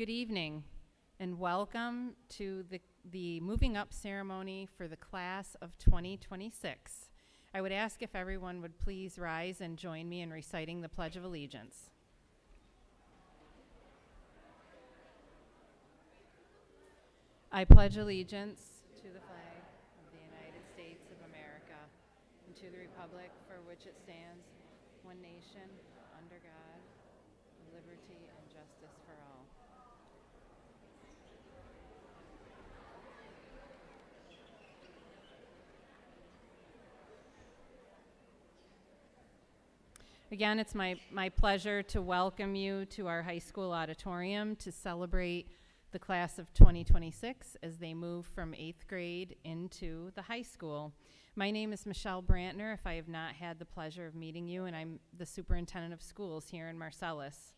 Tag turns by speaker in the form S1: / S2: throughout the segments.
S1: Good evening, and welcome to the moving up ceremony for the class of 2026. I would ask if everyone would please rise and join me in reciting the Pledge of Allegiance. I pledge allegiance to the flag of the United States of America and to the republic for which it stands, one nation, under God, with liberty and justice for all. Again, it's my pleasure to welcome you to our high school auditorium to celebrate the class of 2026 as they move from 8th grade into the high school. My name is Michelle Brantner, if I have not had the pleasure of meeting you, and I'm the superintendent of schools here in Marcellus.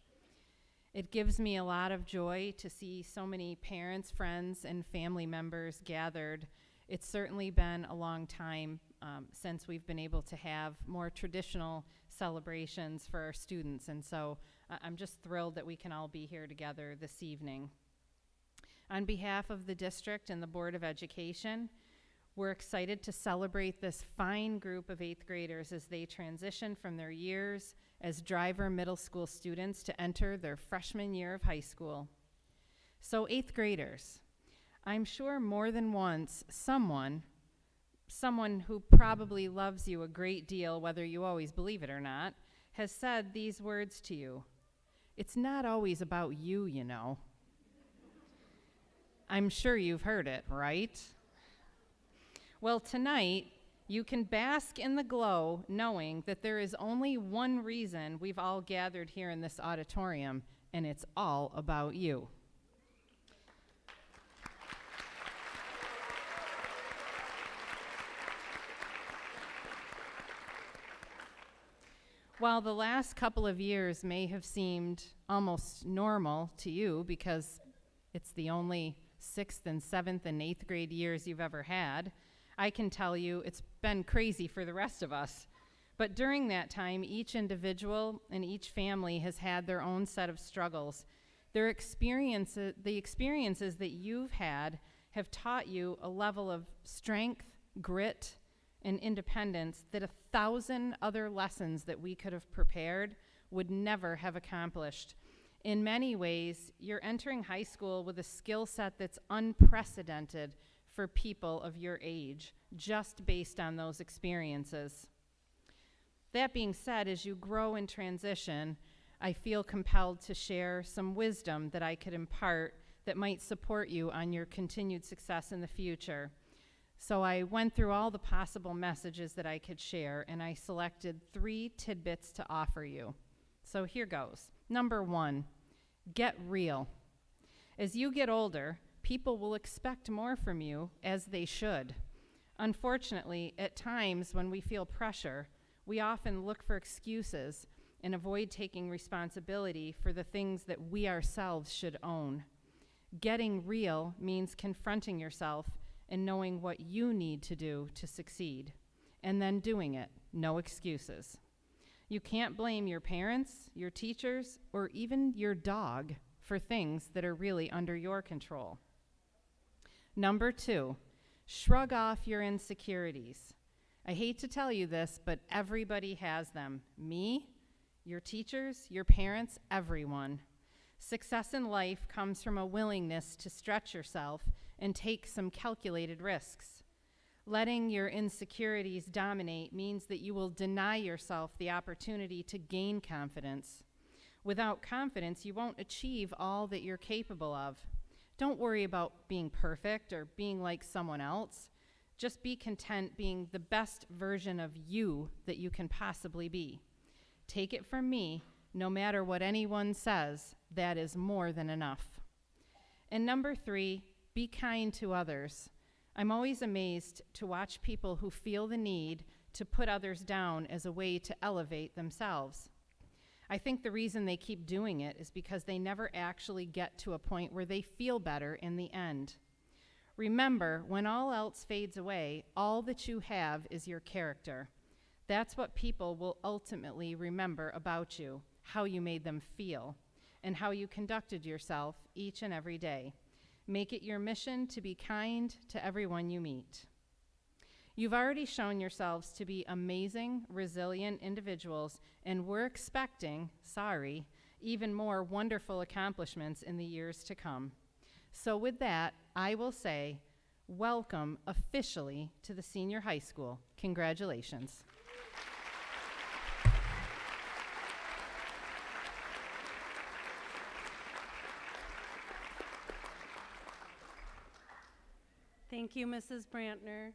S1: It gives me a lot of joy to see so many parents, friends, and family members gathered. It's certainly been a long time since we've been able to have more traditional celebrations for our students, and so I'm just thrilled that we can all be here together this evening. On behalf of the district and the Board of Education, we're excited to celebrate this fine group of 8th graders as they transition from their years as driver middle school students to enter their freshman year of high school. So 8th graders, I'm sure more than once someone who probably loves you a great deal, whether you always believe it or not, has said these words to you. It's not always about you, you know. I'm sure you've heard it, right? Well, tonight, you can bask in the glow knowing that there is only one reason we've all gathered here in this auditorium, and it's all about you. While the last couple of years may have seemed almost normal to you because it's the only 6th and 7th and 8th grade years you've ever had, I can tell you it's been crazy for the rest of us. But during that time, each individual and each family has had their own set of struggles. The experiences that you've had have taught you a level of strength, grit, and independence that 1,000 other lessons that we could have prepared would never have accomplished. In many ways, you're entering high school with a skill set that's unprecedented for people of your age, just based on those experiences. That being said, as you grow and transition, I feel compelled to share some wisdom that I could impart that might support you on your continued success in the future. So I went through all the possible messages that I could share, and I selected 3 tidbits to offer you. So here goes. Number 1, get real. As you get older, people will expect more from you, as they should. Unfortunately, at times when we feel pressure, we often look for excuses and avoid taking responsibility for the things that we ourselves should own. Getting real means confronting yourself and knowing what you need to do to succeed, and then doing it, no excuses. You can't blame your parents, your teachers, or even your dog for things that are really under your control. Number 2, shrug off your insecurities. I hate to tell you this, but everybody has them. Me, your teachers, your parents, everyone. Success in life comes from a willingness to stretch yourself and take some calculated risks. Letting your insecurities dominate means that you will deny yourself the opportunity to gain confidence. Without confidence, you won't achieve all that you're capable of. Don't worry about being perfect or being like someone else. Just be content being the best version of you that you can possibly be. Take it from me, no matter what anyone says, that is more than enough. And number 3, be kind to others. I'm always amazed to watch people who feel the need to put others down as a way to elevate themselves. I think the reason they keep doing it is because they never actually get to a point where they feel better in the end. Remember, when all else fades away, all that you have is your character. That's what people will ultimately remember about you, how you made them feel. and how you conducted yourself each and every day. Make it your mission to be kind to everyone you meet. You've already shown yourselves to be amazing, resilient individuals, and we're expecting, even more wonderful accomplishments in the years to come. So with that, I will say, welcome officially to the senior high school. Congratulations.
S2: Thank you, Mrs. Brantner.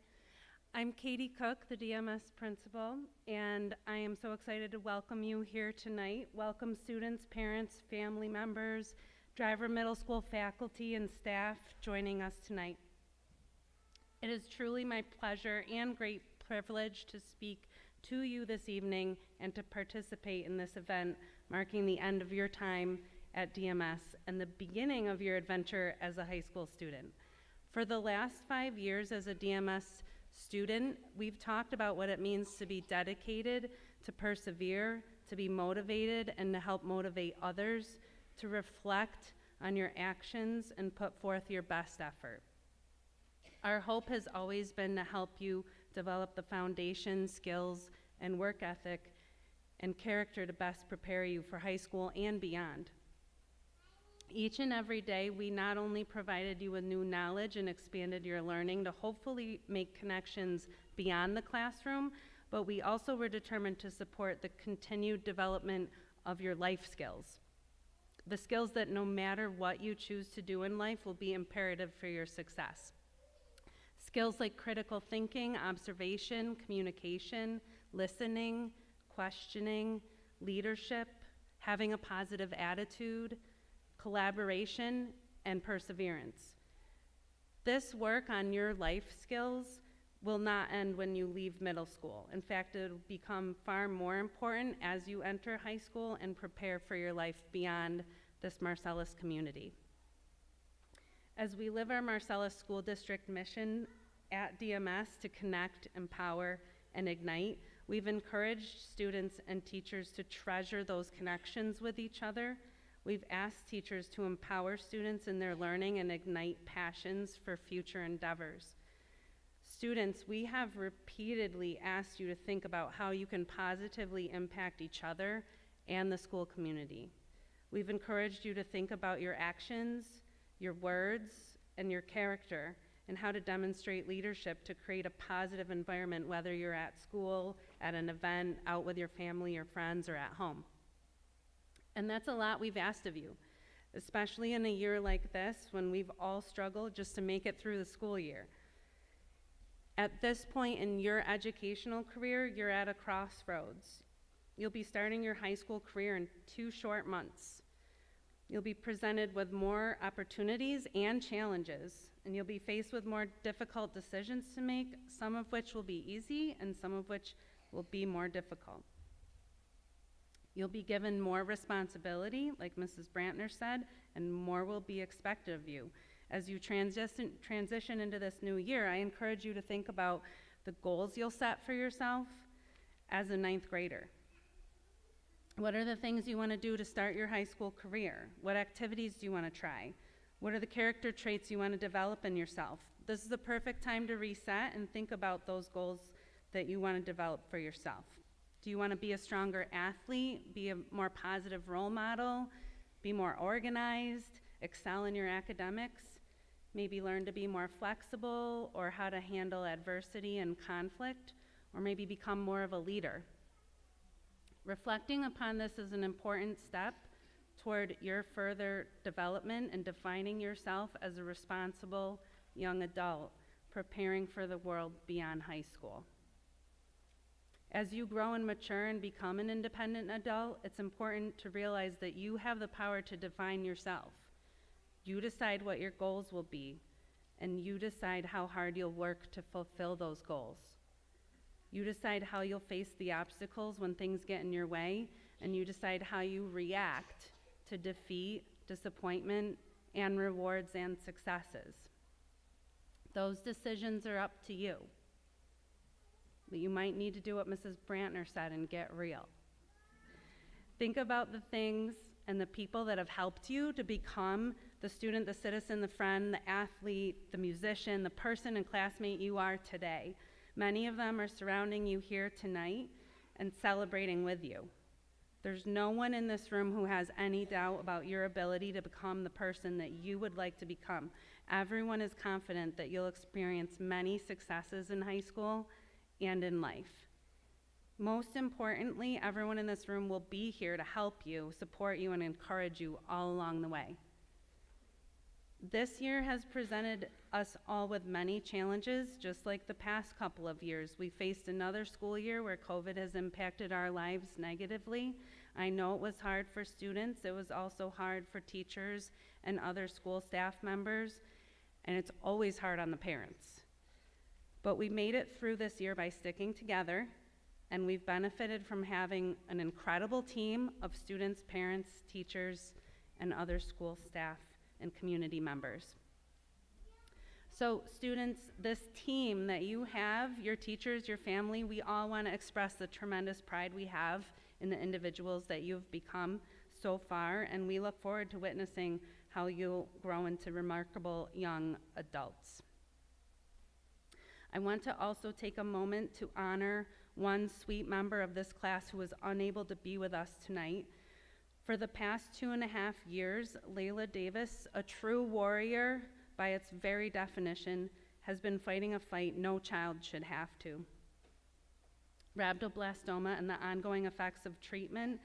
S2: I'm Katie Cook, the DMS principal, and I am so excited to welcome you here tonight. Welcome students, parents, family members, Driver Middle School faculty and staff joining us tonight. It is truly my pleasure and great privilege to speak to you this evening and to participate in this event marking the end of your time at DMS and the beginning of your adventure as a high school student. For the last 5 years as a DMS student, we've talked about what it means to be dedicated, to persevere, to be motivated, and to help motivate others, to reflect on your actions and put forth your best effort. Our hope has always been to help you develop the foundation, skills, and work ethic and character to best prepare you for high school and beyond. Each and every day, we not only provided you with new knowledge and expanded your learning to hopefully make connections beyond the classroom, but we also were determined to support the continued development of your life skills. The skills that no matter what you choose to do in life will be imperative for your success. Skills like critical thinking, observation, communication, listening, questioning, leadership, having a positive attitude, collaboration, and perseverance. This work on your life skills will not end when you leave middle school. In fact, it will become far more important as you enter high school and prepare for your life beyond this Marcellus community. As we live our Marcellus School District mission at DMS to connect, empower, and ignite, we've encouraged students and teachers to treasure those connections with each other. We've asked teachers to empower students in their learning and ignite passions for future endeavors. Students, we have repeatedly asked you to think about how you can positively impact each other and the school community. We've encouraged you to think about your actions, your words, and your character, and how to demonstrate leadership to create a positive environment, whether you're at school, at an event, out with your family or friends, or at home. And that's a lot we've asked of you, especially in a year like this when we've all struggled just to make it through the school year. At this point in your educational career, you're at a crossroads. You'll be starting your high school career in 2 short months. You'll be presented with more opportunities and challenges, and you'll be faced with more difficult decisions to make, some of which will be easy and some of which will be more difficult. You'll be given more responsibility, like Mrs. Brantner said, and more will be expected of you. As you transition into this new year, I encourage you to think about the goals you'll set for yourself as a 9th grader. What are the things you want to do to start your high school career? What activities do you want to try? What are the character traits you want to develop in yourself? This is the perfect time to reset and think about those goals that you want to develop for yourself. Do you want to be a stronger athlete, be a more positive role model, be more organized, excel in your academics, maybe learn to be more flexible or how to handle adversity and conflict, or maybe become more of a leader? Reflecting upon this is an important step toward your further development and defining yourself as a responsible young adult, preparing for the world beyond high school. As you grow and mature and become an independent adult, it's important to realize that you have the power to define yourself. You decide what your goals will be, and you decide how hard you'll work to fulfill those goals. You decide how you'll face the obstacles when things get in your way, and you decide how you react to defeat, disappointment, and rewards and successes. Those decisions are up to you. But you might need to do what Mrs. Brantner said and get real. Think about the things and the people that have helped you to become the student, the citizen, the friend, the athlete, the musician, the person and classmate you are today. Many of them are surrounding you here tonight and celebrating with you. There's no one in this room who has any doubt about your ability to become the person that you would like to become. Everyone is confident that you'll experience many successes in high school and in life. Most importantly, everyone in this room will be here to help you, support you, and encourage you all along the way. This year has presented us all with many challenges, just like the past couple of years. We faced another school year where COVID has impacted our lives negatively. I know it was hard for students. It was also hard for teachers and other school staff members, and it's always hard on the parents. But we made it through this year by sticking together, and we've benefited from having an incredible team of students, parents, teachers, and other school staff and community members. So students, this team that you have, your teachers, your family, we all want to express the tremendous pride we have in the individuals that you've become so far, and we look forward to witnessing how you'll grow into remarkable young adults. I want to also take a moment to honor one sweet member of this class who was unable to be with us tonight. For the past 2.5 years, Layla Davis, a true warrior by its very definition, has been fighting a fight no child should have to. Rhabdoblastoma and the ongoing effects of treatment.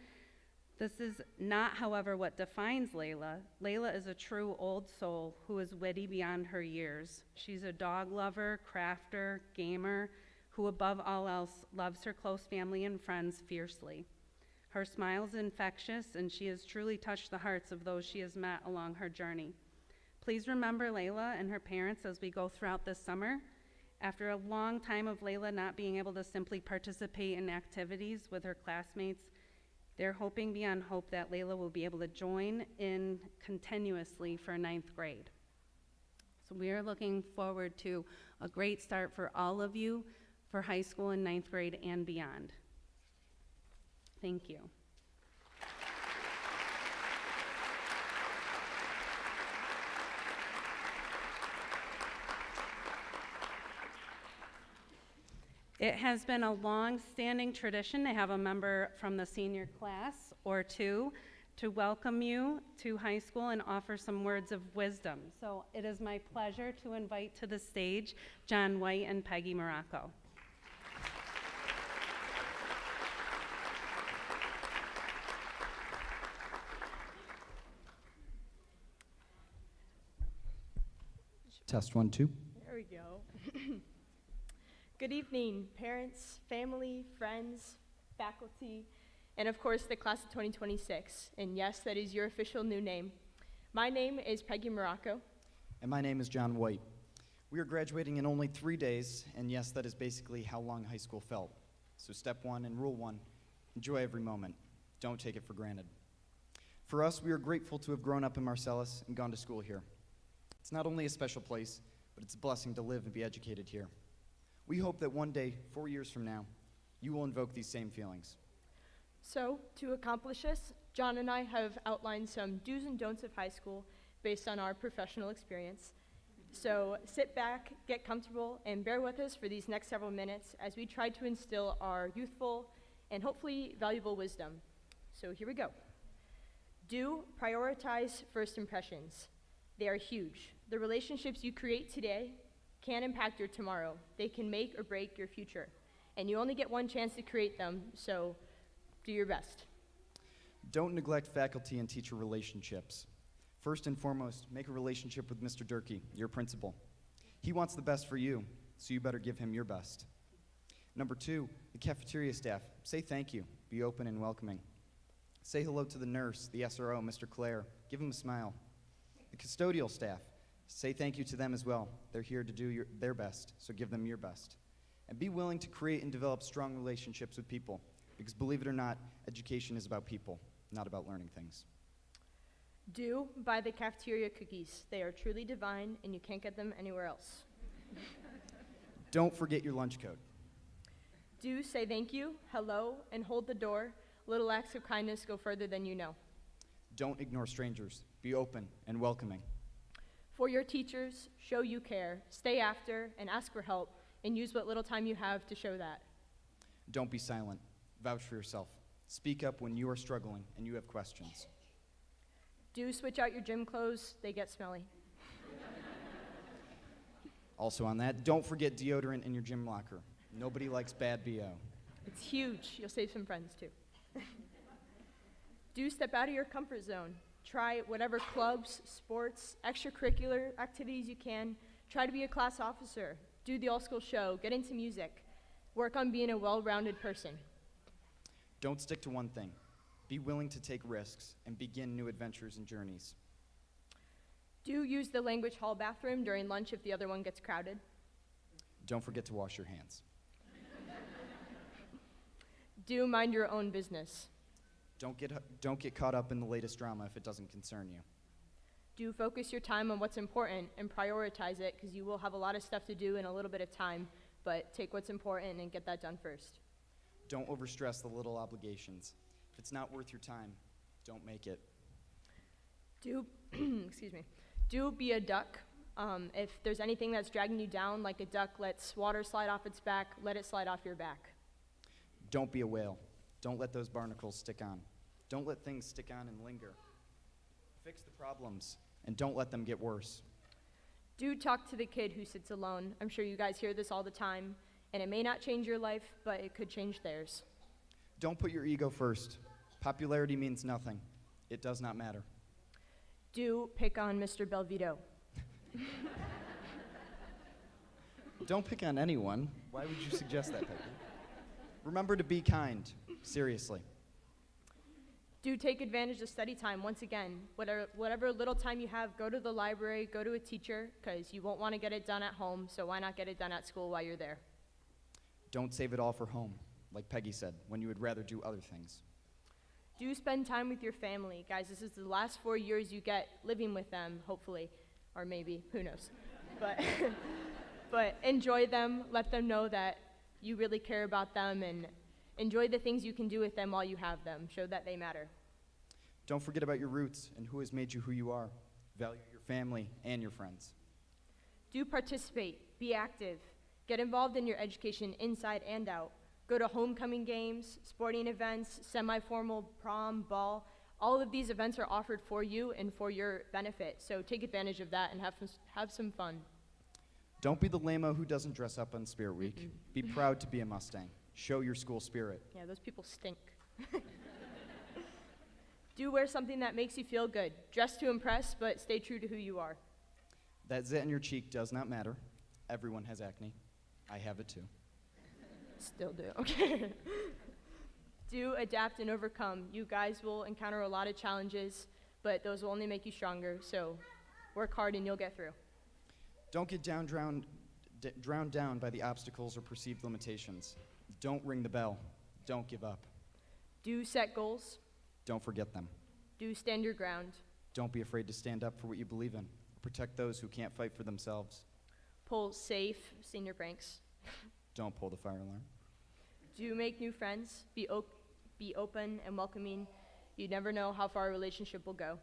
S2: This is not, however, what defines Layla. Layla is a true old soul who is witty beyond her years. She's a dog lover, crafter, gamer, who above all else loves her close family and friends fiercely. Her smile is infectious, and she has truly touched the hearts of those she has met along her journey. Please remember Layla and her parents as we go throughout this summer. After a long time of Layla not being able to simply participate in activities with her classmates, they're hoping beyond hope that Layla will be able to join in continuously for 9th grade. So we are looking forward to a great start for all of you for high school and 9th grade and beyond. Thank you. It has been a long-standing tradition to have a member from the senior class or two to welcome you to high school and offer some words of wisdom. So it is my pleasure to invite to the stage John White and Peggy Morocco.
S3: Test 1, 2.
S4: There we go. Good evening, parents, family, friends, faculty, and of course the class of 2026. And yes, that is your official new name. My name is Peggy Morocco.
S3: And my name is John White. We are graduating in only 3 days, and yes, that is basically how long high school felt. So step 1 and rule 1, enjoy every moment. Don't take it for granted. For us, we are grateful to have grown up in Marcellus and gone to school here. It's not only a special place, but it's a blessing to live and be educated here. We hope that one day, 4 years from now, you will invoke these same feelings.
S4: So, to accomplish this, John and I have outlined some do's and don'ts of high school based on our professional experience. So, sit back, get comfortable, and bear with us for these next several minutes as we try to instill our youthful and hopefully valuable wisdom. So, here we go. Do prioritize first impressions. They are huge. The relationships you create today can impact your tomorrow. They can make or break your future. And you only get one chance to create them, so do your best.
S3: Don't neglect faculty and teacher relationships. First and foremost, make a relationship with Mr. Durkee, your principal. He wants the best for you, so you better give him your best. Number 2, the cafeteria staff. Say thank you. Be open and welcoming. Say hello to the nurse, the SRO, Mr. Clare. Give him a smile. The custodial staff. Say thank you to them as well. They're here to do their best, so give them your best. And be willing to create and develop strong relationships with people, because believe it or not, education is about people, not about learning things.
S4: Do buy the cafeteria cookies. They are truly divine, and you can't get them anywhere else.
S3: Don't forget your lunch coat.
S4: Do say thank you, hello, and hold the door. Little acts of kindness go further than you know.
S3: Don't ignore strangers. Be open and welcoming.
S4: For your teachers, show you care. Stay after and ask for help, and use what little time you have to show that.
S3: Don't be silent. Vouch for yourself. Speak up when you are struggling and you have questions.
S4: Do switch out your gym clothes, they get smelly.
S3: Also on that, don't forget deodorant in your gym locker. Nobody likes bad BO.
S4: It's huge. You'll save some friends too. Do step out of your comfort zone. Try whatever clubs, sports, extracurricular activities you can. Try to be a class officer. Do the all-school show. Get into music. Work on being a well-rounded person.
S3: Don't stick to one thing. Be willing to take risks and begin new adventures and journeys.
S4: Do use the language hall bathroom during lunch if the other one gets crowded.
S3: Don't forget to wash your hands.
S4: Do mind your own business.
S3: Don't get caught up in the latest drama if it doesn't concern you.
S4: Do focus your time on what's important and prioritize it, because you will have a lot of stuff to do in a little bit of time, but take what's important and get that done first.
S3: Don't overstress the little obligations. If it's not worth your time, don't make it.
S4: Do, excuse me, do be a duck. If there's anything that's dragging you down like a duck lets water slide off its back, let it slide off your back.
S3: Don't be a whale. Don't let those barnacles stick on. Don't let things stick on and linger. Fix the problems, and don't let them get worse.
S4: Do talk to the kid who sits alone. I'm sure you guys hear this all the time, and it may not change your life, but it could change theirs.
S3: Don't put your ego first. Popularity means nothing. It does not matter.
S4: Do pick on Mr. Belvito.
S3: Don't pick on anyone. Why would you suggest that, Peggy? Remember to be kind. Seriously.
S4: Do take advantage of study time. Once again, whatever little time you have, go to the library, go to a teacher, because you won't want to get it done at home, so why not get it done at school while you're there?
S3: Don't save it all for home, like Peggy said, when you would rather do other things.
S4: Do spend time with your family. Guys, this is the last 4 years you get living with them, hopefully, or maybe, who knows. But, but enjoy them, let them know that you really care about them, and enjoy the things you can do with them while you have them. Show that they matter.
S3: Don't forget about your roots and who has made you who you are. Value your family and your friends.
S4: Do participate, be active, get involved in your education inside and out. Go to homecoming games, sporting events, semi-formal prom, ball. All of these events are offered for you and for your benefit, so take advantage of that and have some fun.
S3: Don't be the lame-o who doesn't dress up on Spirit Week. Be proud to be a Mustang. Show your school spirit.
S4: Yeah, those people stink. Do wear something that makes you feel good. Dress to impress, but stay true to who you are.
S3: That zit on your cheek does not matter. Everyone has acne. I have it too.
S4: Still do. Okay. Do adapt and overcome. You guys will encounter a lot of challenges, but those will only make you stronger, so work hard and you'll get through.
S3: Don't get drowned down by the obstacles or perceived limitations. Don't ring the bell. Don't give up.
S4: Do set goals.
S3: Don't forget them.
S4: Do stand your ground.
S3: Don't be afraid to stand up for what you believe in. Protect those who can't fight for themselves.
S4: Pull safe senior pranks.
S3: Don't pull the fire alarm.
S4: Do make new friends. Be open and welcoming. You never know how far a relationship will go.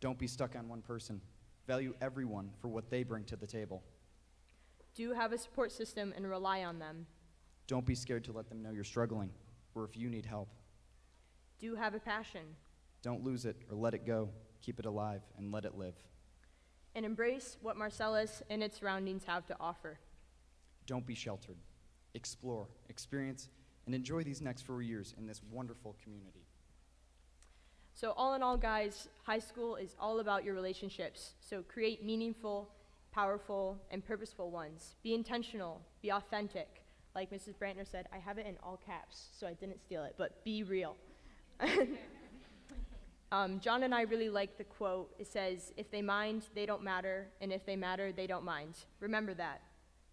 S3: Don't be stuck on one person. Value everyone for what they bring to the table.
S4: Do have a support system and rely on them.
S3: Don't be scared to let them know you're struggling, or if you need help.
S4: Do have a passion.
S3: Don't lose it or let it go. Keep it alive and let it live.
S4: And embrace what Marcellus and its surroundings have to offer.
S3: Don't be sheltered. Explore, experience, and enjoy these next 4 years in this wonderful community.
S4: So all in all, guys, high school is all about your relationships. So create meaningful, powerful, and purposeful ones. Be intentional, be authentic. Like Mrs. Brantner said, I have it in all caps, so I didn't steal it, but be real. John and I really like the quote. It says, if they mind, they don't matter, and if they matter, they don't mind. Remember that.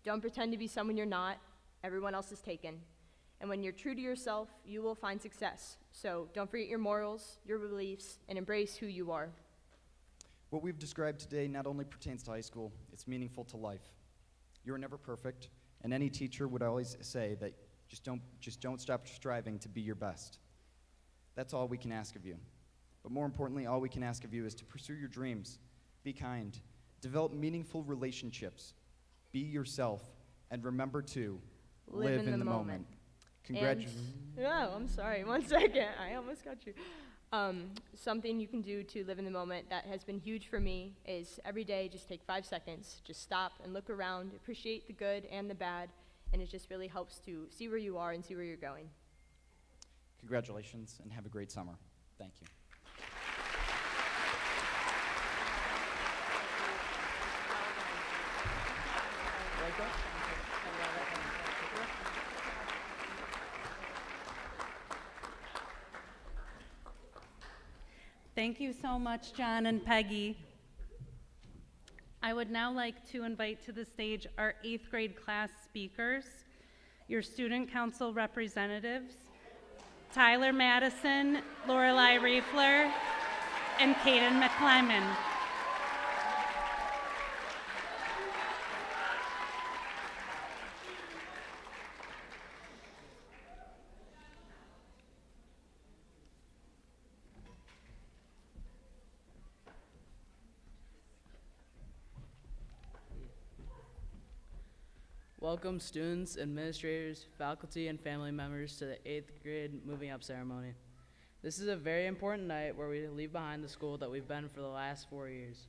S4: Don't pretend to be someone you're not. Everyone else is taken. And when you're true to yourself, you will find success. So don't forget your morals, your beliefs, and embrace who you are.
S3: What we've described today not only pertains to high school, it's meaningful to life. You're never perfect, and any teacher would always say that just don't stop striving to be your best. That's all we can ask of you. But more importantly, all we can ask of you is to pursue your dreams, be kind, develop meaningful relationships, be yourself, and remember to
S4: Live in the moment.
S3: Congratulations.
S4: No, I'm sorry. 1 second. I almost got you. Something you can do to live in the moment that has been huge for me is every day just take 5 seconds, just stop and look around, appreciate the good and the bad, and it just really helps to see where you are and see where you're going.
S3: Congratulations, and have a great summer. Thank you.
S2: Thank you so much, John and Peggy. I would now like to invite to the stage our 8th grade class speakers, your student council representatives, Tyler Madison, Lorelei Riefler, and Kaden McClyman.
S5: Welcome students, administrators, faculty, and family members to the 8th grade moving up ceremony. This is a very important night where we leave behind the school that we've been for the last 4 years.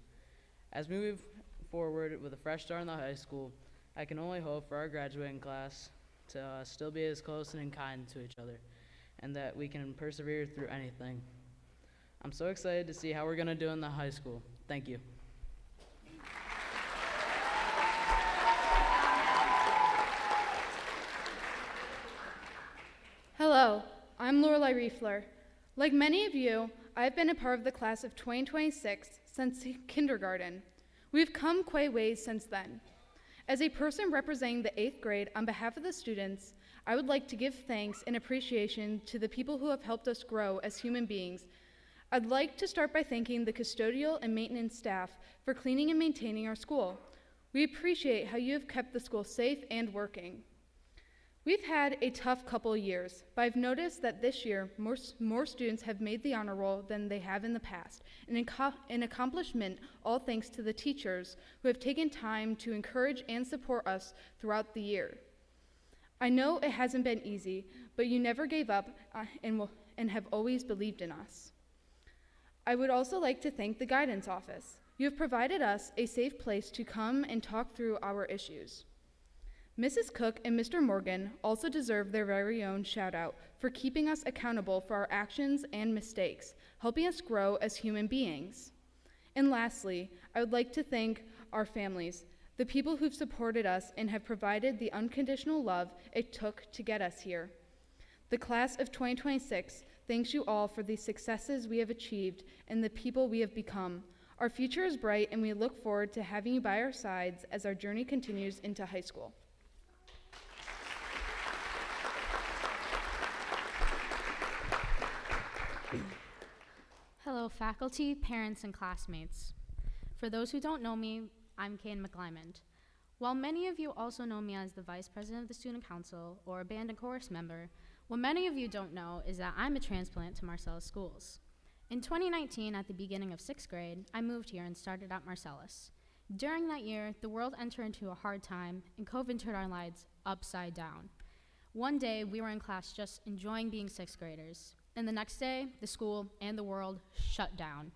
S5: As we move forward with a fresh start in the high school, I can only hope for our graduating class to still be as close and kind to each other, and that we can persevere through anything. I'm so excited to see how we're gonna do in the high school. Thank you.
S6: Hello, I'm Lorelei Riefler. Like many of you, I've been a part of the class of 2026 since kindergarten. We've come quite a ways since then. As a person representing the 8th grade on behalf of the students, I would like to give thanks and appreciation to the people who have helped us grow as human beings. I'd like to start by thanking the custodial and maintenance staff for cleaning and maintaining our school. We appreciate how you have kept the school safe and working. We've had a tough couple of years, but I've noticed that this year, more students have made the honor roll than they have in the past, an accomplishment all thanks to the teachers who have taken time to encourage and support us throughout the year. I know it hasn't been easy, but you never gave up and have always believed in us. I would also like to thank the guidance office. You have provided us a safe place to come and talk through our issues. Mrs. Cook and Mr. Morgan also deserve their very own shout out for keeping us accountable for our actions and mistakes, helping us grow as human beings. And lastly, I would like to thank our families, the people who've supported us and have provided the unconditional love it took to get us here. The class of 2026 thanks you all for the successes we have achieved and the people we have become. Our future is bright and we look forward to having you by our sides as our journey continues into high school.
S7: Hello, faculty, parents, and classmates. For those who don't know me, I'm Kaden McClyman. While many of you also know me as the Vice President of the Student Council or a band and chorus member, what many of you don't know is that I'm a transplant to Marcellus schools. In 2019, at the beginning of 6th grade, I moved here and started at Marcellus. During that year, the world entered into a hard time, and COVID turned our lives upside down. One day, we were in class just enjoying being 6th graders. And the next day, the school and the world shut down.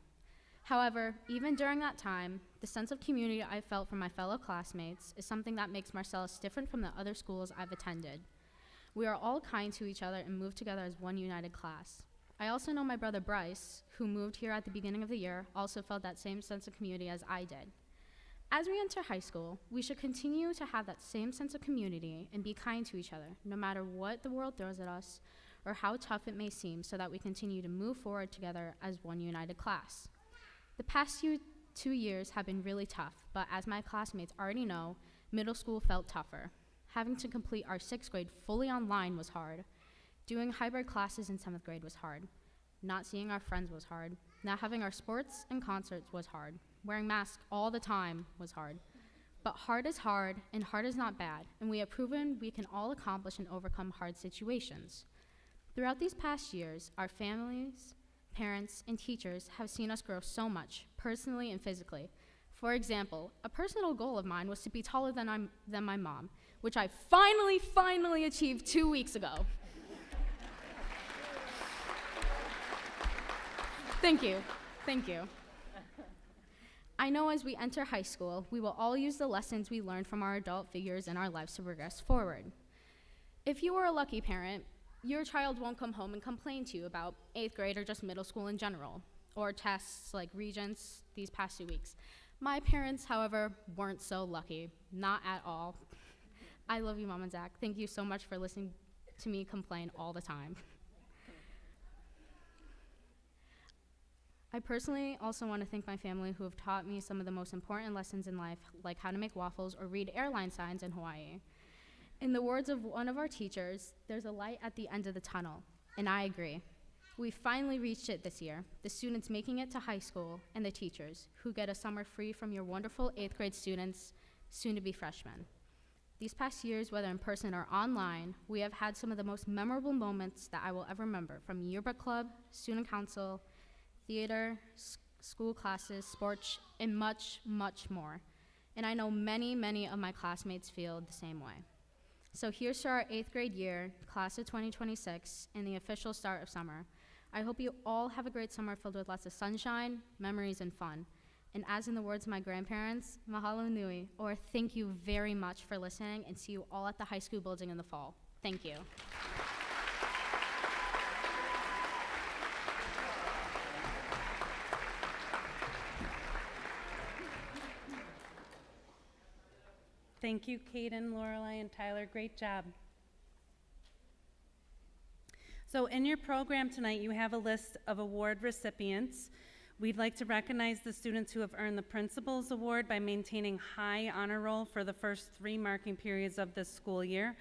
S7: However, even during that time, the sense of community I felt from my fellow classmates is something that makes Marcellus different from the other schools I've attended. We are all kind to each other and move together as one united class. I also know my brother Bryce, who moved here at the beginning of the year, also felt that same sense of community as I did. As we enter high school, we should continue to have that same sense of community and be kind to each other, no matter what the world throws at us or how tough it may seem, so that we continue to move forward together as one united class. The past 2 years have been really tough, but as my classmates already know, middle school felt tougher. Having to complete our 6th grade fully online was hard. Doing hybrid classes in 7th grade was hard. Not seeing our friends was hard. Not having our sports and concerts was hard. Wearing masks all the time was hard. But hard is hard, and hard is not bad, and we have proven we can all accomplish and overcome hard situations. Throughout these past years, our families, parents, and teachers have seen us grow so much, personally and physically. For example, a personal goal of mine was to be taller than my mom, which I finally achieved 2 weeks ago. Thank you. I know as we enter high school, we will all use the lessons we learned from our adult figures in our lives to progress forward. If you are a lucky parent, your child won't come home and complain to you about 8th grade or just middle school in general, or tests like Regents these past 2 weeks. My parents, however, weren't so lucky. Not at all. I love you, Mom and Zach. Thank you so much for listening to me complain all the time. I personally also want to thank my family who have taught me some of the most important lessons in life, like how to make waffles or read airline signs in Hawaii. In the words of one of our teachers, there's a light at the end of the tunnel, and I agree. We finally reached it this year, the students making it to high school and the teachers who get a summer free from your wonderful 8th grade students, soon to be freshmen. These past years, whether in person or online, we have had some of the most memorable moments that I will ever remember, from yearbook club, student council, theater, school classes, sports, and much, much more. And I know many of my classmates feel the same way. So here's to our 8th grade year, class of 2026, and the official start of summer. I hope you all have a great summer filled with lots of sunshine, memories, and fun. And as in the words of my grandparents, mahalo nui, or thank you very much for listening, and see you all at the high school building in the fall. Thank you.
S2: Thank you, Kaden, Lorelei, and Tyler. Great job. So in your program tonight, you have a list of award recipients. We'd like to recognize the students who have earned the Principal's Award by maintaining high honor roll for the first 3 marking periods of this school year.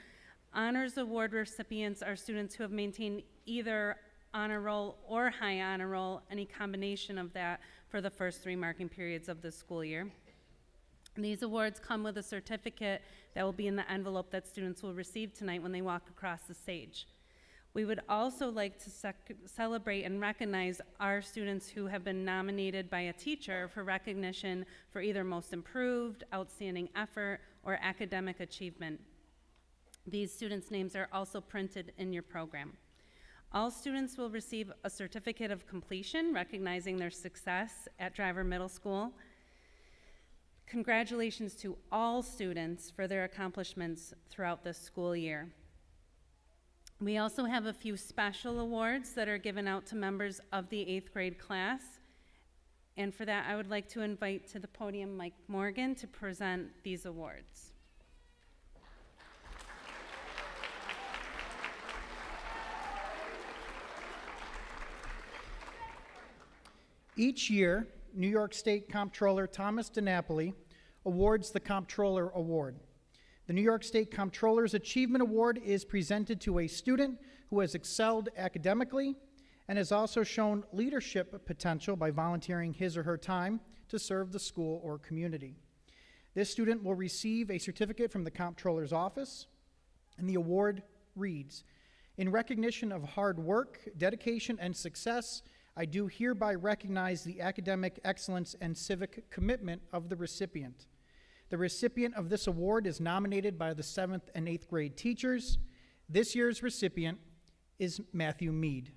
S2: Honors Award recipients are students who have maintained either honor roll or high honor roll, any combination of that, for the first 3 marking periods of the school year. These awards come with a certificate that will be in the envelope that students will receive tonight when they walk across the stage. We would also like to celebrate and recognize our students who have been nominated by a teacher for recognition for either most improved, outstanding effort, or academic achievement. These students' names are also printed in your program. All students will receive a certificate of completion recognizing their success at Driver Middle School. Congratulations to all students for their accomplishments throughout this school year. We also have a few special awards that are given out to members of the 8th grade class. And for that, I would like to invite to the podium Mike Morgan to present these awards.
S8: Each year, New York State Comptroller Thomas DiNapoli awards the Comptroller Award. The New York State Comptroller's Achievement Award is presented to a student who has excelled academically and has also shown leadership potential by volunteering his or her time to serve the school or community. This student will receive a certificate from the Comptroller's office, and the award reads, "In recognition of hard work, dedication, and success, I do hereby recognize the academic excellence and civic commitment of the recipient. The recipient of this award is nominated by the 7th and 8th grade teachers. This year's recipient is Matthew Mead."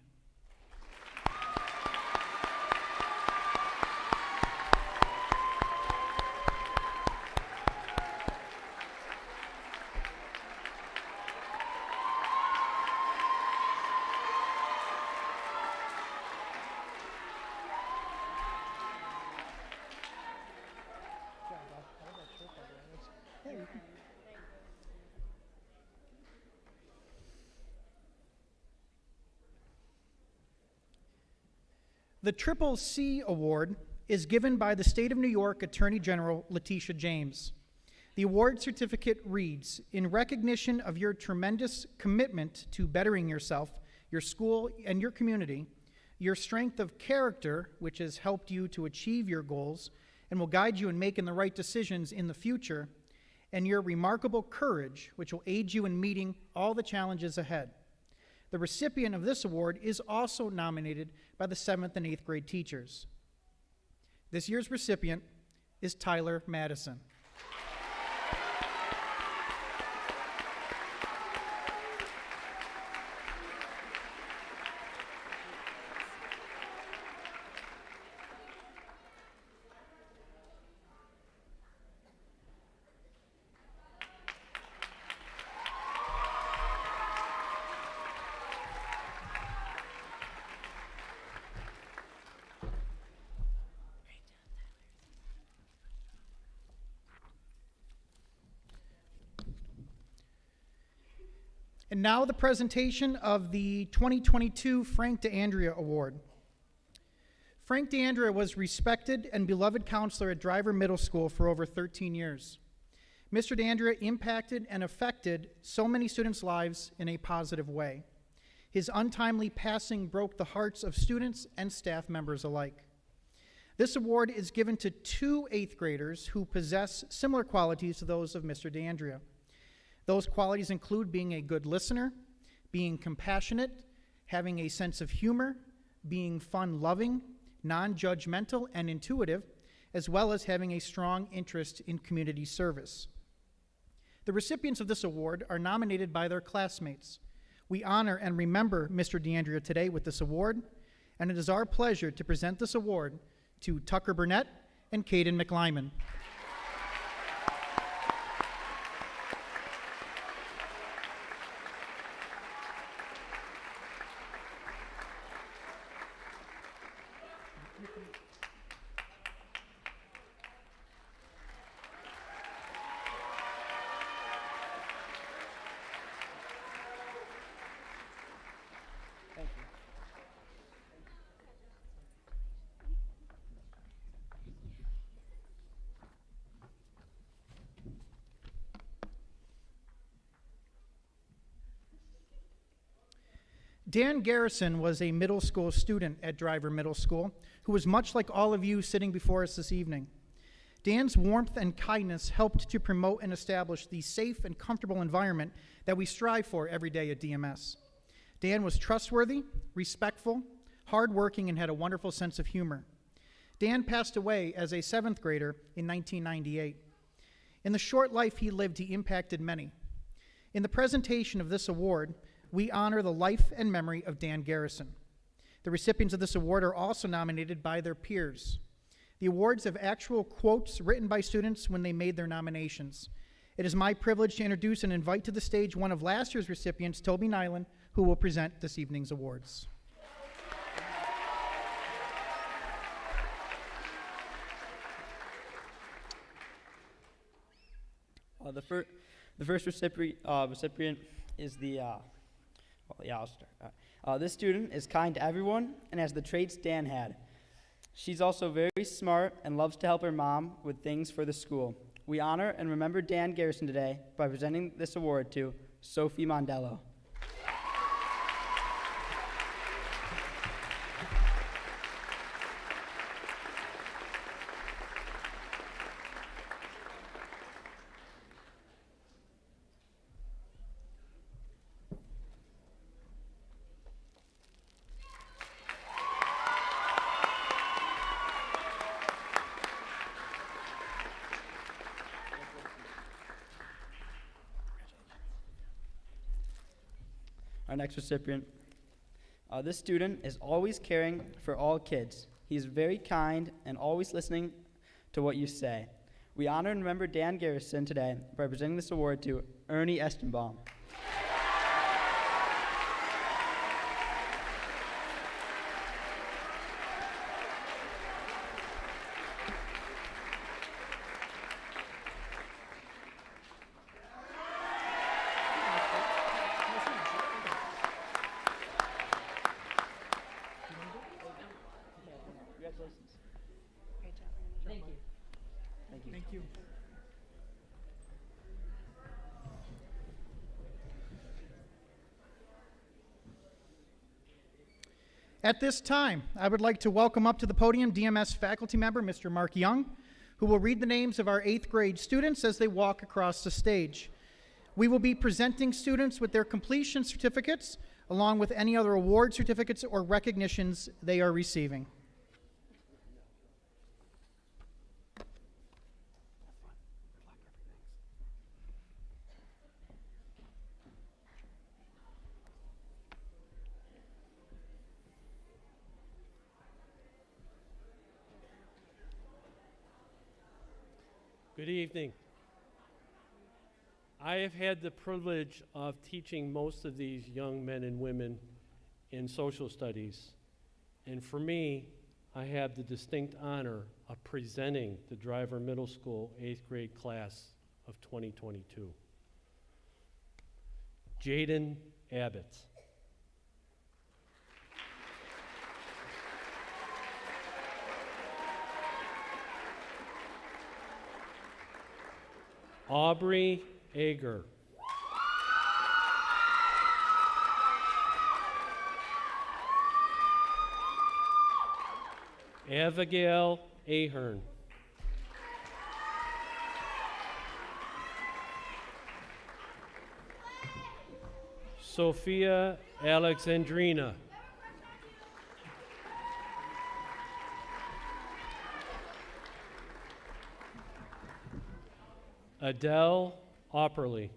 S8: The Triple C Award is given by the State of New York Attorney General Letitia James. The award certificate reads, "In recognition of your tremendous commitment to bettering yourself, your school, and your community, your strength of character, which has helped you to achieve your goals and will guide you in making the right decisions in the future, and your remarkable courage, which will aid you in meeting all the challenges ahead. The recipient of this award is also nominated by the 7th and 8th grade teachers. This year's recipient is Tyler Madison. And now the presentation of the 2022 Frank DeAndrea Award. Frank DeAndrea was respected and beloved counselor at Driver Middle School for over 13 years. Mr. DeAndrea impacted and affected so many students' lives in a positive way. His untimely passing broke the hearts of students and staff members alike. This award is given to 2 8th graders who possess similar qualities to those of Mr. DeAndrea. Those qualities include being a good listener, being compassionate, having a sense of humor, being fun-loving, non-judgmental, and intuitive, as well as having a strong interest in community service. The recipients of this award are nominated by their classmates. We honor and remember Mr. DeAndrea today with this award, and it is our pleasure to present this award to Tucker Burnett and Caden McLyman. Dan Garrison was a middle school student at Driver Middle School who was much like all of you sitting before us this evening. Dan's warmth and kindness helped to promote and establish the safe and comfortable environment that we strive for every day at DMS. Dan was trustworthy, respectful, hardworking, and had a wonderful sense of humor. Dan passed away as a 7th grader in 1998. In the short life he lived, he impacted many. In the presentation of this award, we honor the life and memory of Dan Garrison. The recipients of this award are also nominated by their peers. The awards have actual quotes written by students when they made their nominations. It is my privilege to introduce and invite to the stage one of last year's recipients, Toby Nyland, who will present this evening's awards.
S9: The first recipient is the, I'll start. This student is kind to everyone and has the traits Dan had. She's also very smart and loves to help her mom with things for the school. We honor and remember Dan Garrison today by presenting this award to Sophie Mondello. Our next recipient. This student is always caring for all kids. He is very kind and always listening to what you say. We honor and remember Dan Garrison today by presenting this award to Ernie Estenbaum.
S8: At this time, I would like to welcome up to the podium DMS faculty member, Mr. Mark Young, who will read the names of our 8th grade students as they walk across the stage. We will be presenting students with their completion certificates along with any other award certificates or recognitions they are receiving.
S10: Good evening. I have had the privilege of teaching most of these young men and women in social studies. And for me, I have the distinct honor of presenting the Driver Middle School 8th grade class of 2022. Jaden Abbott. Aubrey Ager. Abigail Ahern. Sophia Alexandrina. Adele Opperly.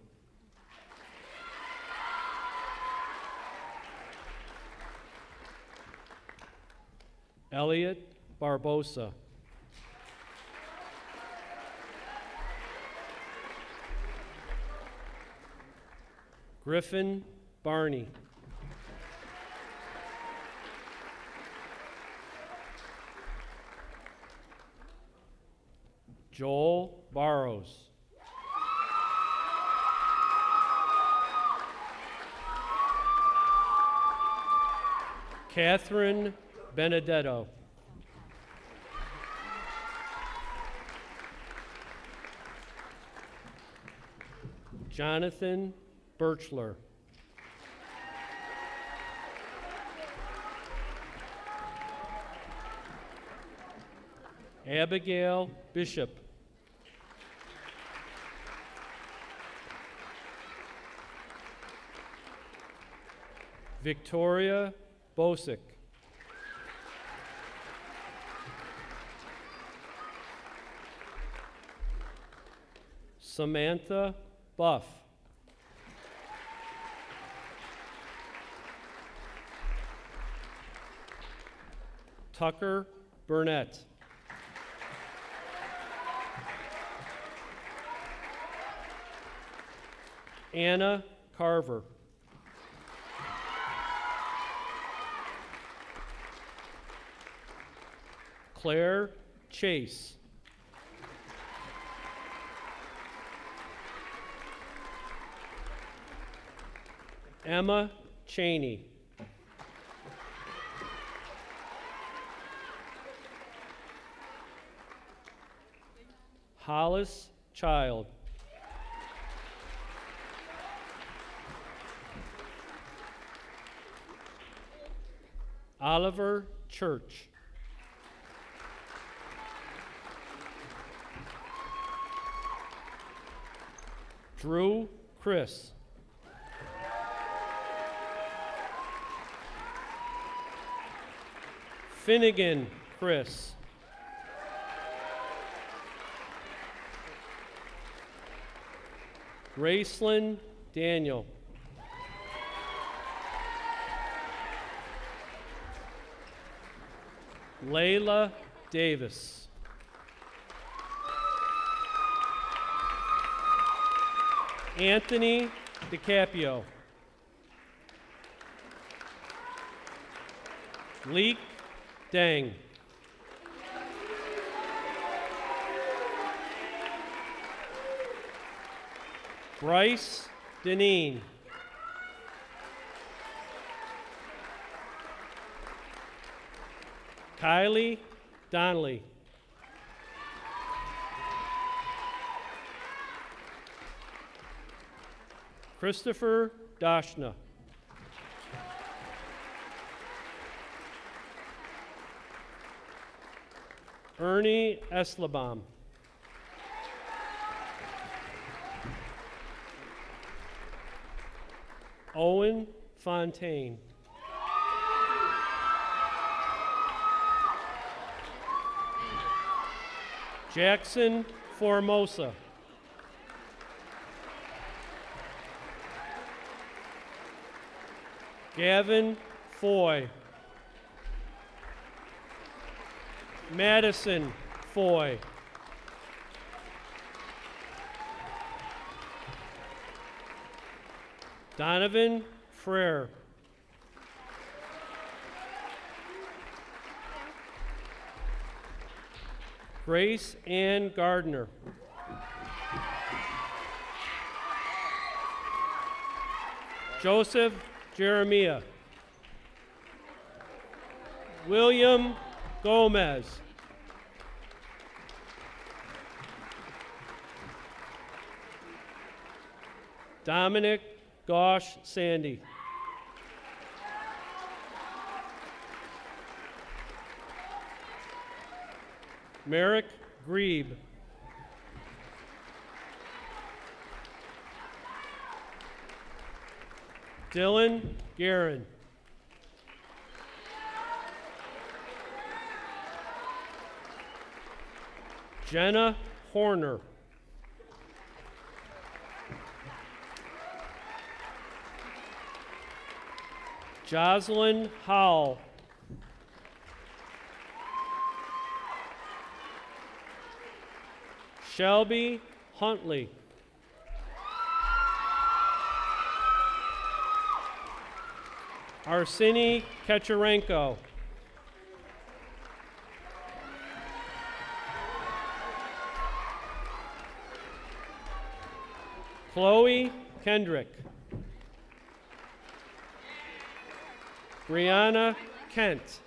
S10: Elliot Barbosa. Griffin Barney. Joel Barrows. Catherine Benedetto. Jonathan Birchler. Abigail Bishop. Victoria Bosick. Samantha Buff. Tucker Burnett. Anna Carver. Claire Chase. Emma Cheney. Hollis Child. Oliver Church. Drew Chris. Finnegan Chris. Graceland Daniel. Layla Davis. Anthony DiCaprio. Leek Dang. Bryce Deneen. Kylie Donnelly. Christopher Dashna. Ernie Eslabam. Owen Fontaine. Jackson Formosa. Gavin Foy. Madison Foy. Donovan Frere. Grace Ann Gardner. Joseph Jeremiah. William Gomez. Dominic Gosh Sandy. Merrick Grebe. Dylan Guerin. Jenna Horner. Jocelyn Howell. Shelby Huntley. Arseny Kecherenko. Chloe Kendrick. Brianna Kent.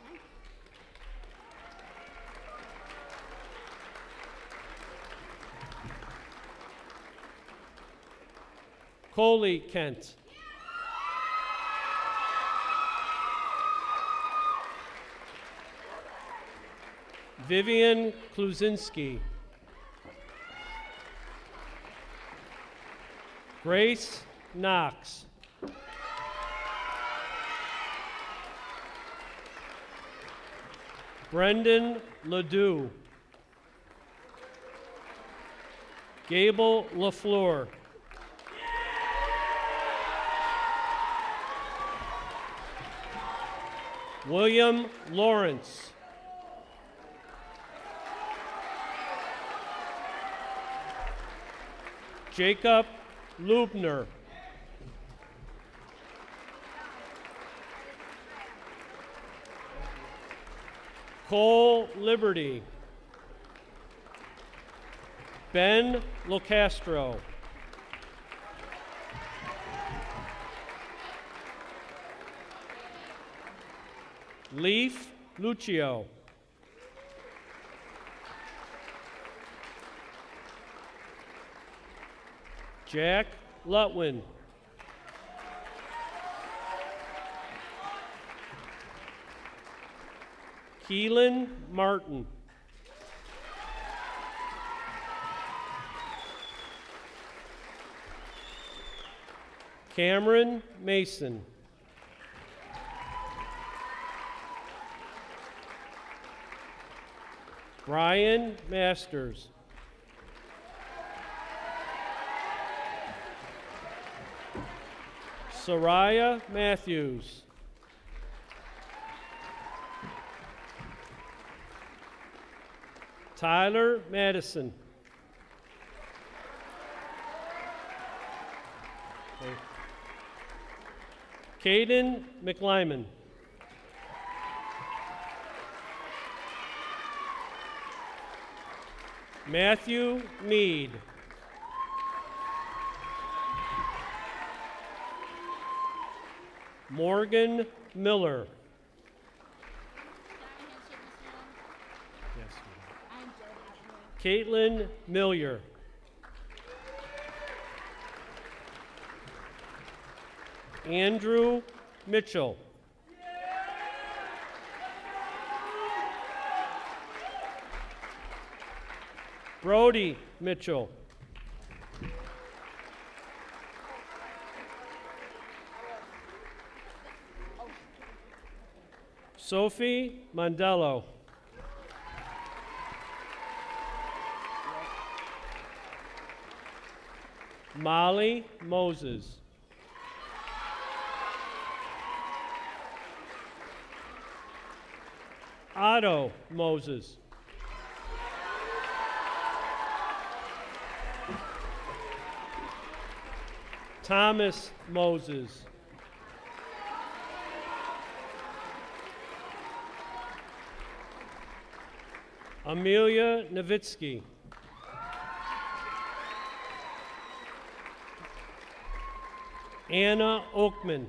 S10: Coley Kent. Vivian Kluzinski. Grace Knox. Brendan Ledoux. Gable LaFleur. William Lawrence. Jacob Lubner. Cole Liberty. Ben Locastro. Leaf Lucio. Jack Lutwin. Keelan Martin. Cameron Mason. Brian Masters. Soraya Matthews. Tyler Madison. Caden McLyman. Matthew Mead. Morgan Miller. Caitlin Millier. Andrew Mitchell. Brody Mitchell. Sophie Mondello. Molly Moses. Otto Moses. Thomas Moses. Amelia Nowitzki. Anna Oakman.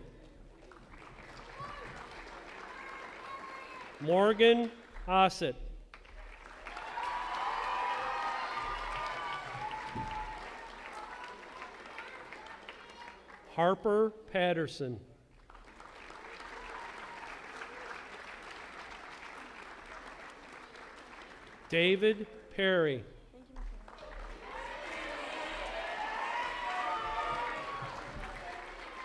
S10: Morgan Ossett. Harper Patterson. David Perry.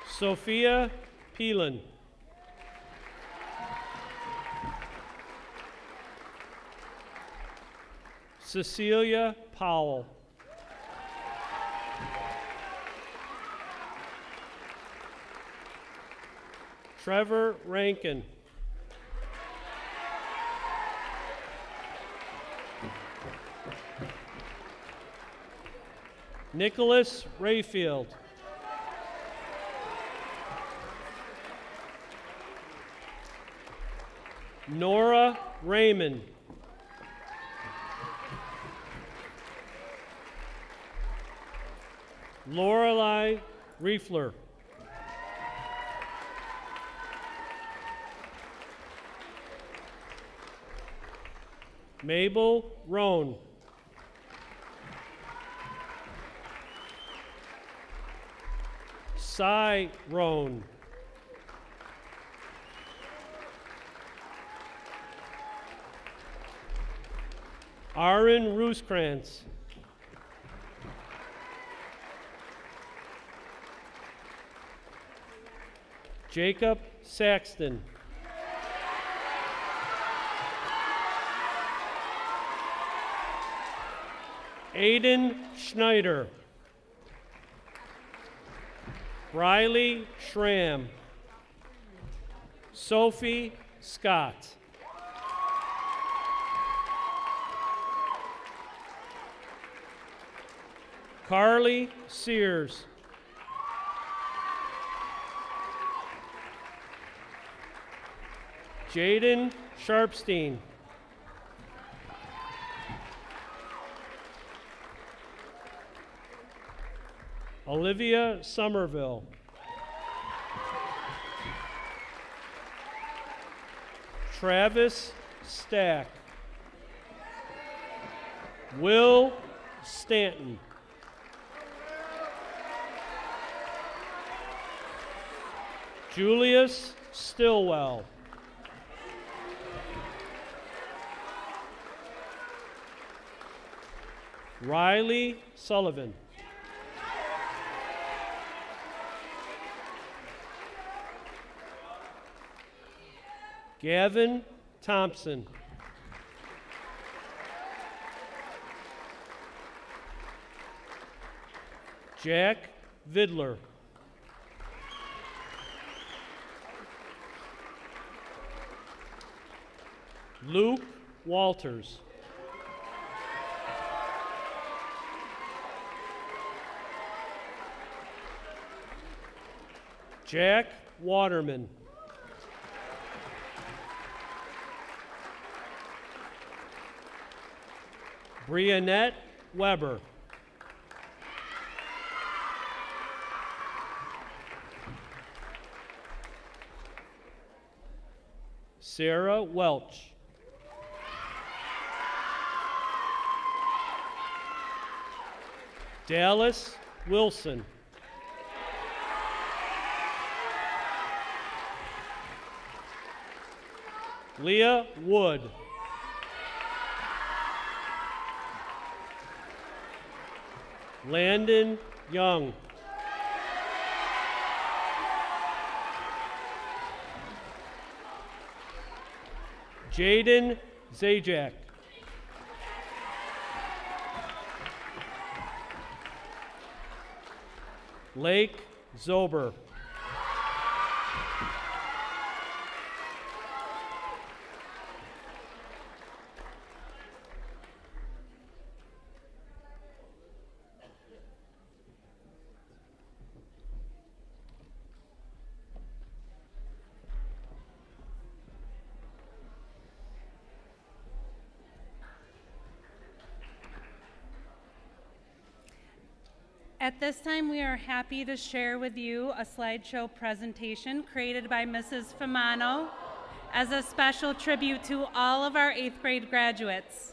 S10: Sophia Peelan. Cecilia Powell. Trevor Rankin. Nicholas Rayfield. Nora Raymond. Lorelei Riefler. Mabel Roan. Cy Roan. Aaron Rooskrantz. Jacob Saxton. Aiden Schneider. Riley Schramm. Sophie Scott. Carly Sears. Jaden Sharpstein. Olivia Somerville. Travis Stack. Will Stanton. Julius Stillwell. Riley Sullivan. Gavin Thompson. Jack Vidler. Luke Walters. Jack Waterman. Briannette Weber. Sarah Welch. Dallas Wilson. Leah Wood. Landon Young. Jaden Zajac. Lake Zober.
S2: At this time, we are happy to share with you a slideshow presentation created by Mrs. Famano as a special tribute to all of our 8th grade graduates.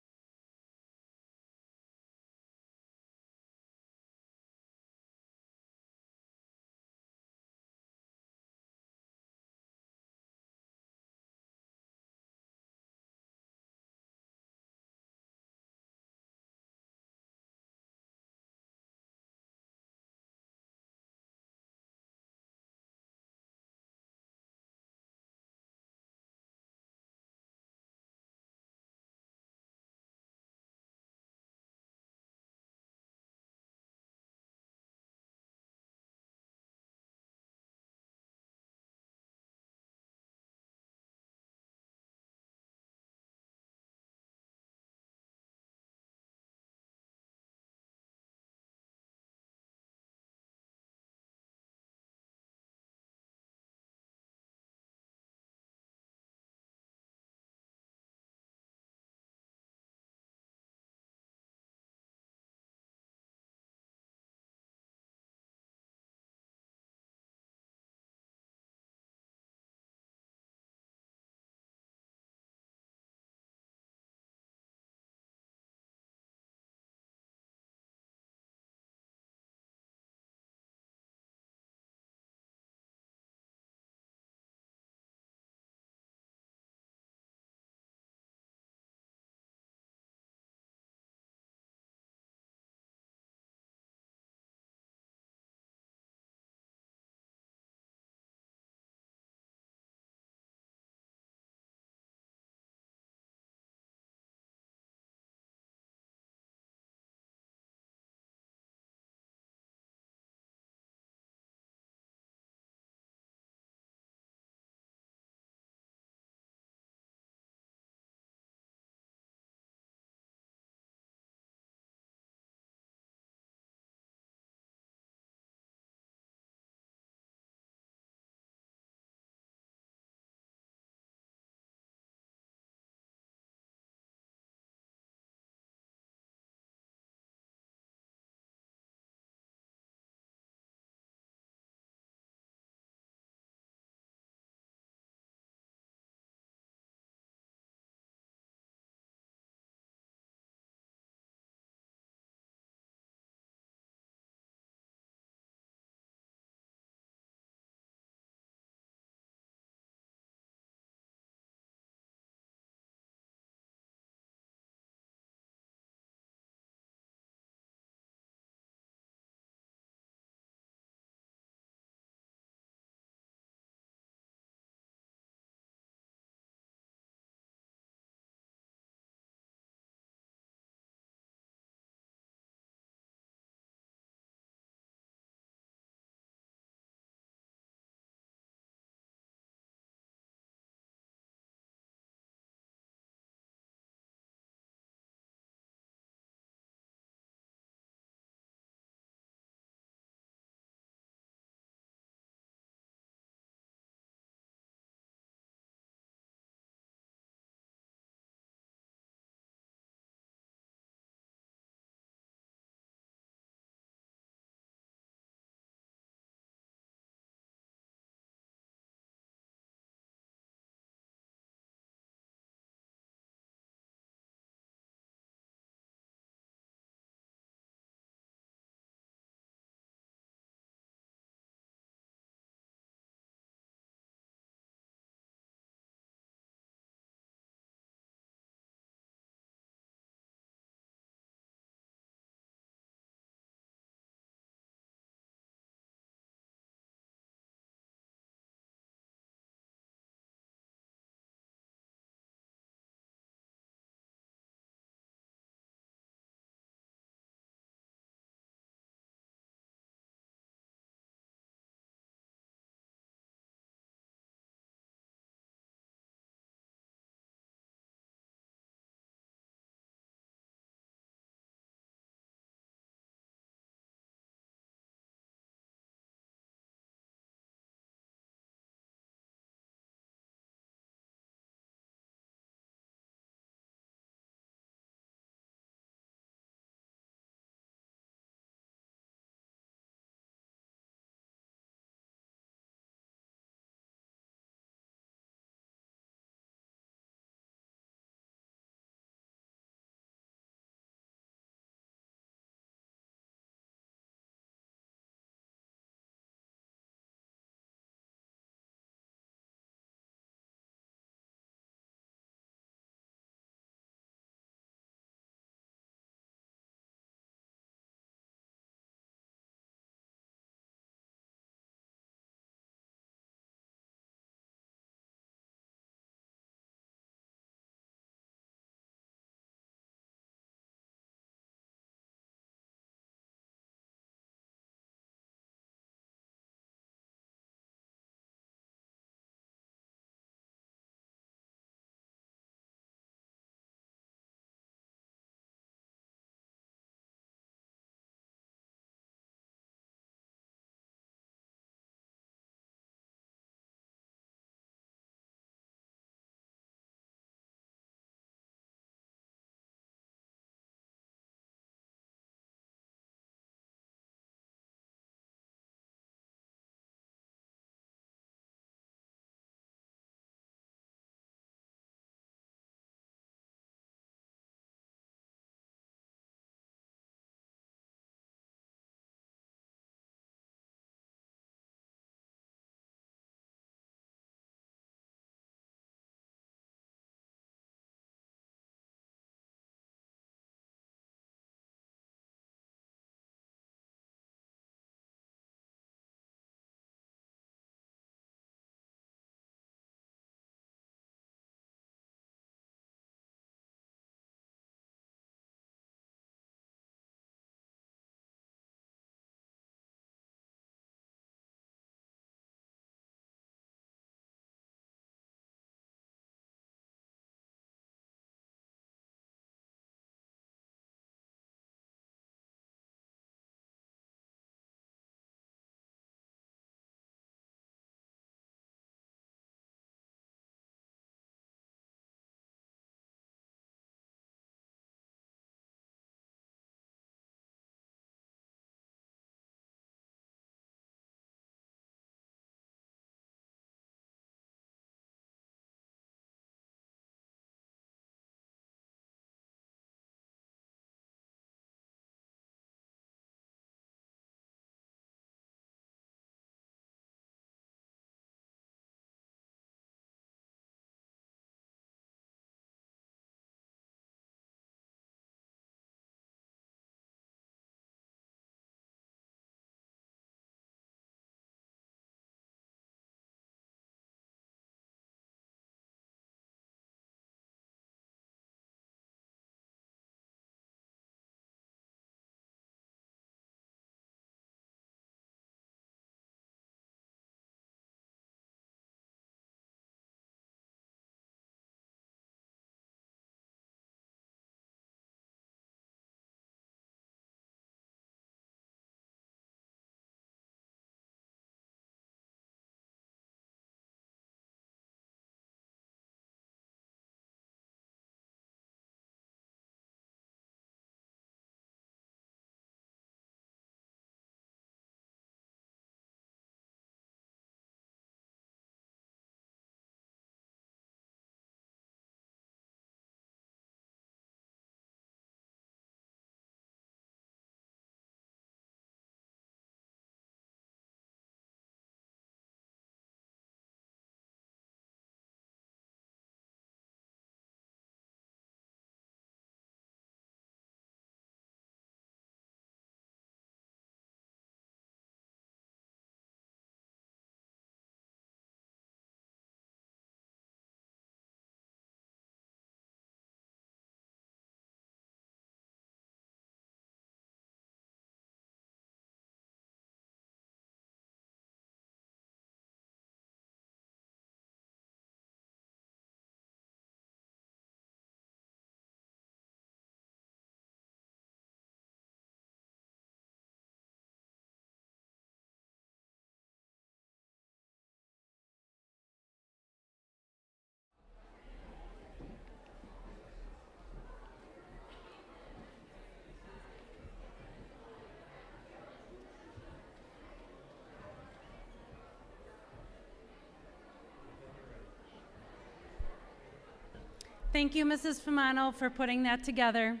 S2: Thank you, Mrs. Fumano, for putting that together.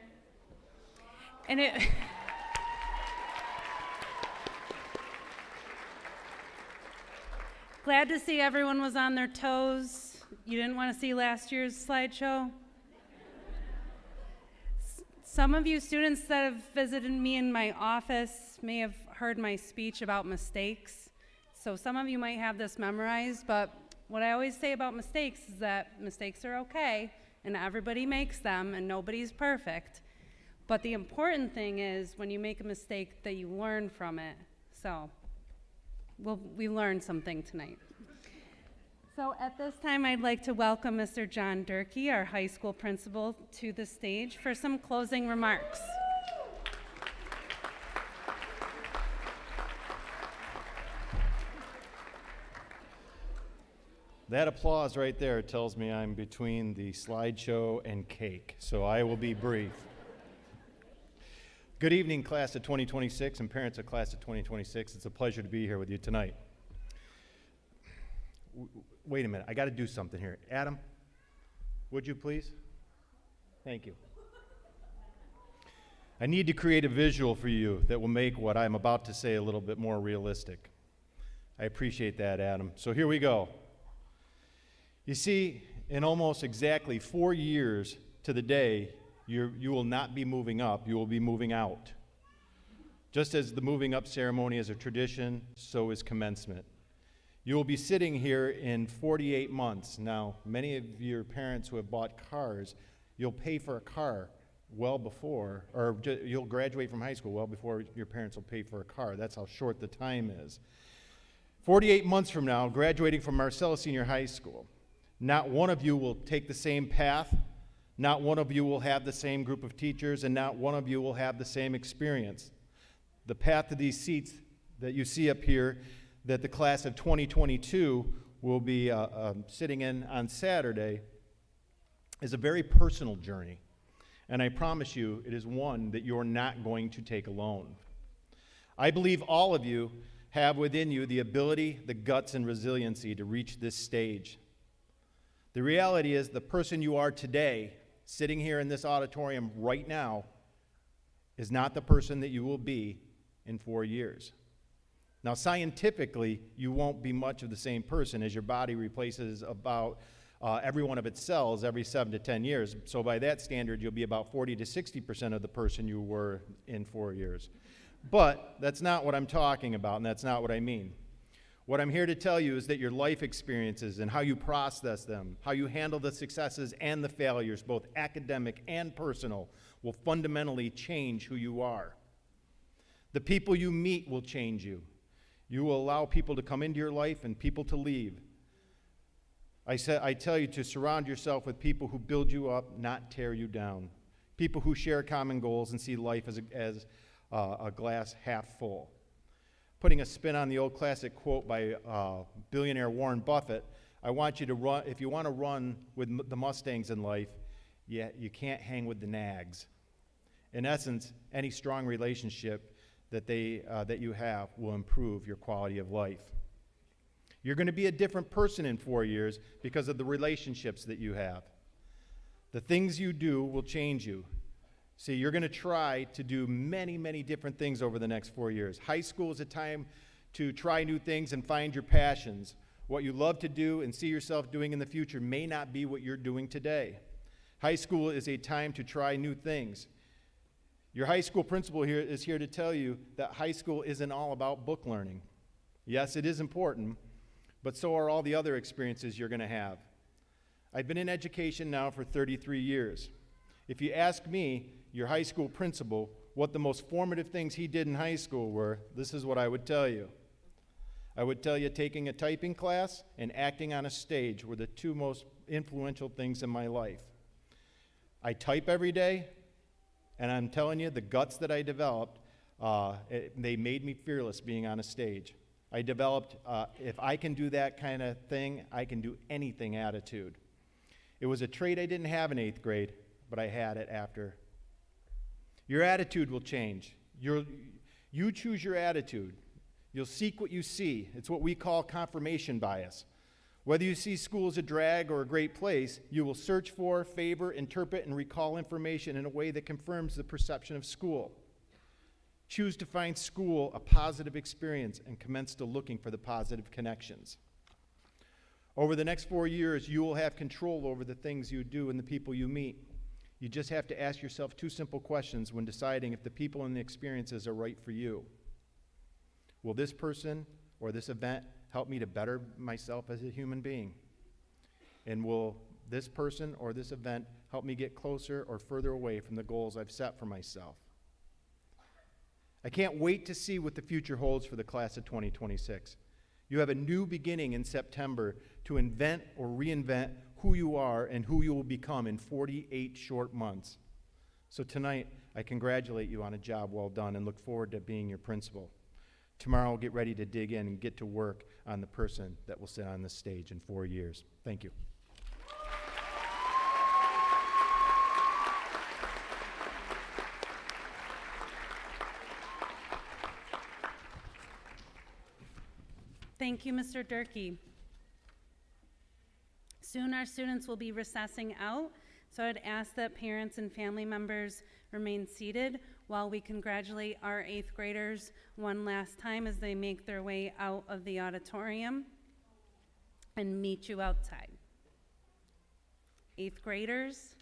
S2: And it glad to see everyone was on their toes. You didn't want to see last year's slideshow? Some of you students that have visited me in my office may have heard my speech about mistakes. So some of you might have this memorized, but what I always say about mistakes is that mistakes are okay, and everybody makes them, and nobody's perfect. But the important thing is when you make a mistake that you learn from it. So we learned something tonight. So at this time, I'd like to welcome Mr. John Durkee, our high school principal, to the stage for some closing remarks.
S11: That applause right there tells me I'm between the slideshow and cake, so I will be brief. Good evening, class of 2026 and parents of class of 2026. It's a pleasure to be here with you tonight. Wait a minute, I got to do something here. Adam, would you please? Thank you. I need to create a visual for you that will make what I'm about to say a little bit more realistic. I appreciate that, Adam. So here we go. You see, in almost exactly 4 years to the day, you will not be moving up, you will be moving out. Just as the moving up ceremony is a tradition, so is commencement. You will be sitting here in 48 months. Now, many of your parents who have bought cars, you'll pay for a car well before, or you'll graduate from high school well before your parents will pay for a car. That's how short the time is. 48 months from now, graduating from Marcellus Senior High School, not one of you will take the same path, not one of you will have the same group of teachers, and not one of you will have the same experience. The path to these seats that you see up here that the class of 2022 will be sitting in on Saturday is a very personal journey. And I promise you, it is one that you're not going to take alone. I believe all of you have within you the ability, the guts, and resiliency to reach this stage. The reality is the person you are today, sitting here in this auditorium right now, is not the person that you will be in 4 years. Now, scientifically, you won't be much of the same person as your body replaces about every one of its cells every 7 to 10 years. So by that standard, you'll be about 40 to 60% of the person you were in 4 years. But that's not what I'm talking about, and that's not what I mean. What I'm here to tell you is that your life experiences and how you process them, how you handle the successes and the failures, both academic and personal, will fundamentally change who you are. The people you meet will change you. You will allow people to come into your life and people to leave. I tell you to surround yourself with people who build you up, not tear you down. People who share common goals and see life as a glass half full. Putting a spin on the old classic quote by billionaire Warren Buffett, I want you to run, if you want to run with the Mustangs in life, you can't hang with the nags. In essence, any strong relationship that you have will improve your quality of life. You're going to be a different person in 4 years because of the relationships that you have. The things you do will change you. See, you're going to try to do many, many different things over the next 4 years. High school is a time to try new things and find your passions. What you love to do and see yourself doing in the future may not be what you're doing today. High school is a time to try new things. Your high school principal here is here to tell you that high school isn't all about book learning. Yes, it is important, but so are all the other experiences you're going to have. I've been in education now for 33 years. If you ask me, your high school principal, what the most formative things he did in high school were, this is what I would tell you. I would tell you taking a typing class and acting on a stage were the two most influential things in my life. I type every day, and I'm telling you, the guts that I developed, they made me fearless being on a stage. I developed, if I can do that kind of thing, I can do anything attitude. It was a trait I didn't have in 8th grade, but I had it after. Your attitude will change. You choose your attitude. You'll seek what you see. It's what we call confirmation bias. Whether you see school as a drag or a great place, you will search for, favor, interpret, and recall information in a way that confirms the perception of school. Choose to find school a positive experience and commence to looking for the positive connections. Over the next 4 years, you will have control over the things you do and the people you meet. You just have to ask yourself 2 simple questions when deciding if the people and the experiences are right for you. Will this person or this event help me to better myself as a human being? And will this person or this event help me get closer or further away from the goals I've set for myself? I can't wait to see what the future holds for the class of 2026. You have a new beginning in September to invent or reinvent who you are and who you will become in 48 short months. So tonight, I congratulate you on a job well done and look forward to being your principal. Tomorrow, I'll get ready to dig in and get to work on the person that will sit on this stage in 4 years. Thank you.
S2: Thank you, Mr. Durkee. Soon our students will be recessing out, so I'd ask that parents and family members remain seated while we congratulate our 8th graders one last time as they make their way out of the auditorium and meet you outside. 8th graders,